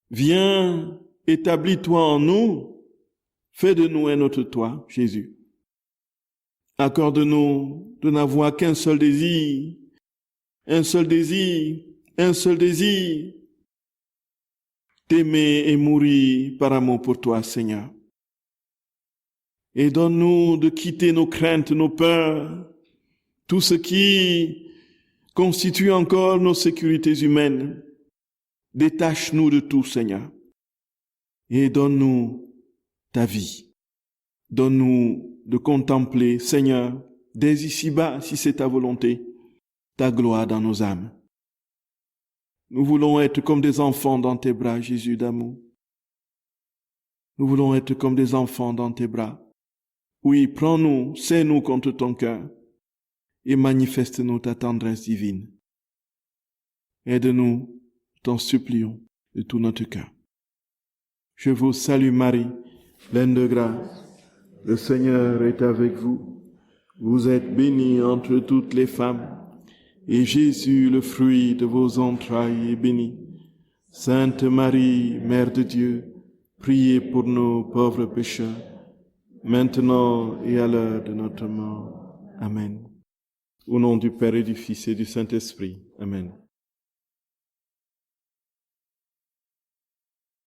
Speaker 1: Viens, établis-toi en nous. Fais de nous un autre toi, Jésus. Accorde-nous de n'avoir qu'un seul désir, un seul désir, un seul désir, t'aimer et mourir par amour pour toi, Seigneur. Et donne-nous de quitter nos craintes, nos peurs, tout ce qui constitue encore nos sécurités humaines. Détache-nous de tout, Seigneur, et donne-nous ta vie. Donne-nous de contempler, Seigneur, dès ici-bas, si c'est ta volonté, ta gloire dans nos âmes. Nous voulons être comme des enfants dans tes bras, Jésus d'amour. Nous voulons être comme des enfants dans tes bras. Oui, prends-nous, serre-nous contre ton cœur et manifeste-nous ta tendresse divine. Aide-nous, t'en supplions, de tout notre cœur. Je vous salue Marie, pleine de grâce. Le Seigneur est avec vous. Vous êtes bénie entre toutes les femmes, et Jésus, le fruit de vos entrailles, est béni. Sainte Marie, Mère de Dieu, priez pour nous pauvres pécheurs, maintenant et à l'heure de notre mort. Amen. Au nom du Père et du Fils et du Saint-Esprit. Amen.